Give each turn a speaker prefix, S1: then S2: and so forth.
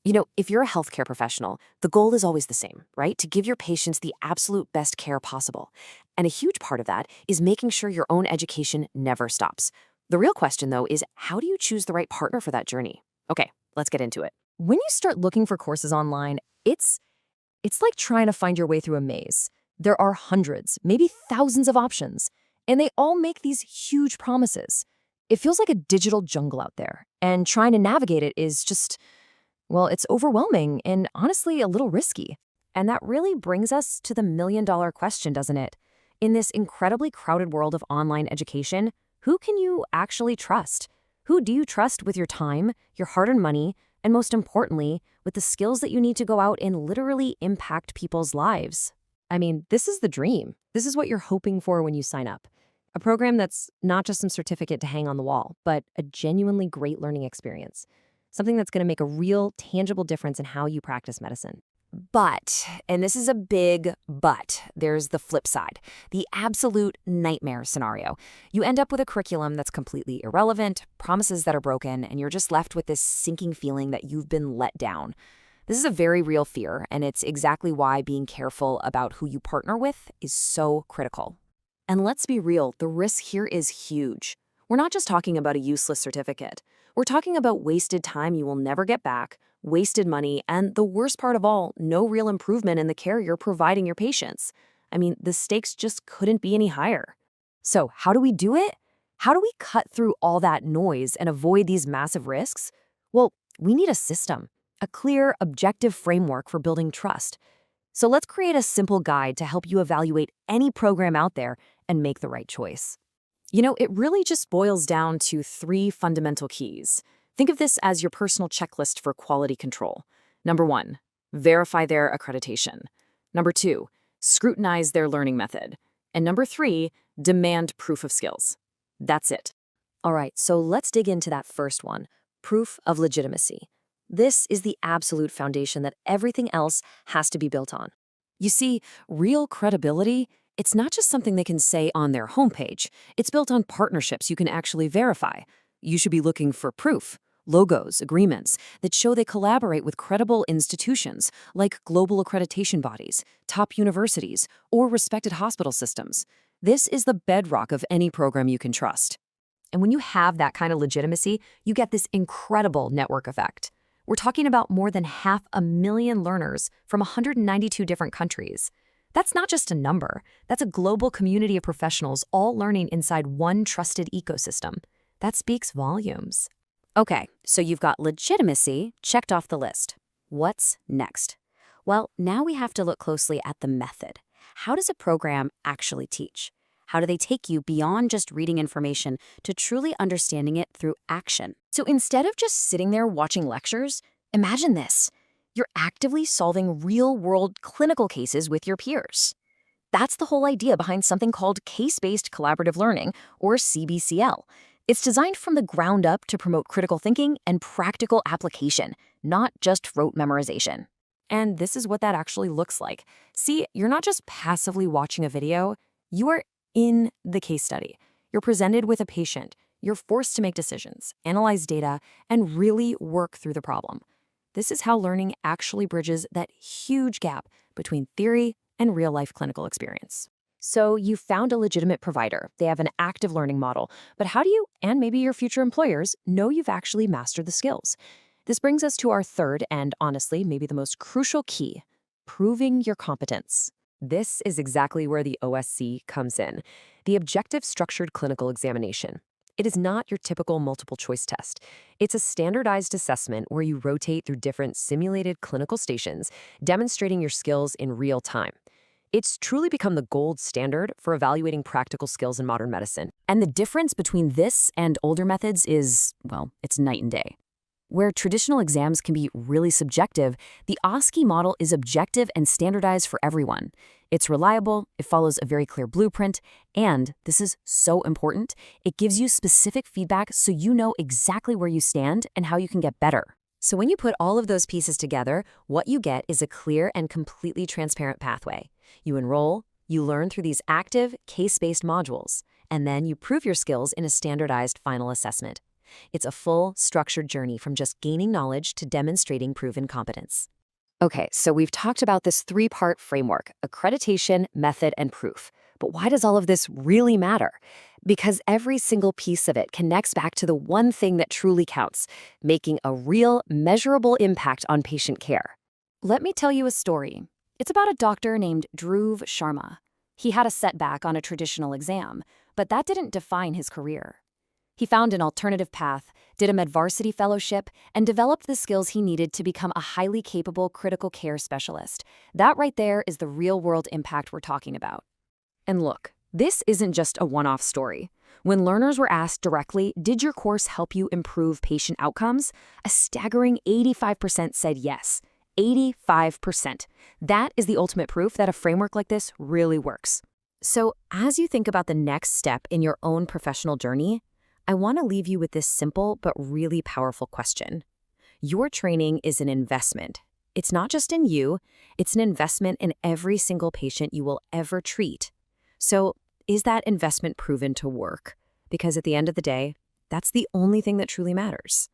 S1: If you're a healthcare professional, the goal is always the same, right? To give your patients the absolute best care possible. And a huge part of that is making sure your own education never stops. The real question, though, is how do you choose the right partner for that journey? Okay, let's get into it.
S2: When you start looking for courses online, it's like trying to find your way through a maze. There are hundreds, maybe thousands of options, and they all make these huge promises. It feels like a digital jungle out there, and trying to navigate it is just, well, it's overwhelming and honestly a little risky.
S1: And that really brings us to the million-dollar question, doesn't it? In this incredibly crowded world of online education, who can you actually trust? Who do you trust with your time, your hard-earned money, and most importantly, with the skills that you need to go out and literally impact people's lives?
S2: I mean, this is the dream. This is what you're hoping for when you sign up. A program that's not just some certificate to hang on the wall, but a genuinely great learning experience. Something that's going to make a real, tangible difference in how you practice medicine.
S1: But, and this is a big but, there's the flip side, the absolute nightmare scenario. You end up with a curriculum that's completely irrelevant, promises that are broken, and you're just left with this sinking feeling that you've been let down. This is a very real fear, and it's exactly why being careful about who you partner with is so critical. And let's be real, the risk here is huge. We're not just talking about a useless certificate. We're talking about wasted time you will never get back, wasted money, and the worst part of all, no real improvement in the care you're providing your patients. I mean, the stakes just couldn't be any higher. So how do we do it? How do we cut through all that noise and avoid these massive risks? Well, we need a system, a clear, objective framework for building trust. So let's create a simple guide to help you evaluate any program out there and make the right choice. It really just boils down to 3 fundamental keys. Think of this as your personal checklist for quality control. Number 1, verify their accreditation. Number 2, scrutinize their learning method. And number 3, demand proof of skills. That's it.
S2: All right, so let's dig into that first one, proof of legitimacy. This is the absolute foundation that everything else has to be built on.
S1: You see, real credibility, it's not just something they can say on their homepage. It's built on partnerships you can actually verify. You should be looking for proof, logos, agreements that show they collaborate with credible institutions like global accreditation bodies, top universities, or respected hospital systems. This is the bedrock of any program you can trust.
S2: And when you have that kind of legitimacy, you get this incredible network effect. We're talking about more than 500,000 learners from 192 different countries. That's not just a number. That's a global community of professionals all learning inside one trusted ecosystem. That speaks volumes.
S1: Okay, so you've got legitimacy checked off the list. What's next? Well, now we have to look closely at the method. How does a program actually teach? How do they take you beyond just reading information to truly understanding it through action? So instead of just sitting there watching lectures, imagine this. You're actively solving real-world clinical cases with your peers. That's the whole idea behind something called case-based collaborative learning, or CBCL. It's designed from the ground up to promote critical thinking and practical application, not just rote memorization. And this is what that actually looks like. See, you're not just passively watching a video, you are in the case study. You're presented with a patient. You're forced to make decisions, analyze data, and really work through the problem. This is how learning actually bridges that huge gap between theory and real-life clinical experience. So you found a legitimate provider. They have an active learning model. But how do you, and maybe your future employers, know you've actually mastered the skills? This brings us to our third and, honestly, maybe the most crucial key, proving your competence. This is exactly where the OSCE comes in, the Objective Structured Clinical Examination. It is not your typical multiple-choice test. It's a standardized assessment where you rotate through different simulated clinical stations, demonstrating your skills in real time. It's truly become the gold standard for evaluating practical skills in modern medicine. And the difference between this and older methods is, well, it's night and day. Where traditional exams can be really subjective, the OSCE model is objective and standardized for everyone. It's reliable, it follows a very clear blueprint, and, this is so important, it gives you specific feedback so you know exactly where you stand and how you can get better. So when you put all of those pieces together, what you get is a clear and completely transparent pathway. You enroll, you learn through these active, case-based modules, and then you prove your skills in a standardized final assessment. It's a full, structured journey from just gaining knowledge to demonstrating proven competence. Okay, so we've talked about this three-part framework: accreditation, method, and proof. But why does all of this really matter? Because every single piece of it connects back to the one thing that truly counts: making a real, measurable impact on patient care. Let me tell you a story. It's about a doctor named Dhruv Sharma. He had a setback on a traditional exam, but that didn't define his career. He found an alternative path, did a Medvarsity fellowship, and developed the skills he needed to become a highly capable critical care specialist. That right there is the real-world impact we're talking about. And look, this isn't just a one-off story. When learners were asked directly, "Did your course help you improve patient outcomes?" a staggering 85% said yes. 85%. That is the ultimate proof that a framework like this really works. So, as you think about the next step in your own professional journey, I want to leave you with this simple but really powerful question. Your training is an investment. It's not just in you, it's an investment in every single patient you will ever treat. So, is that investment proven to work? Because at the end of the day, that's the only thing that truly matters.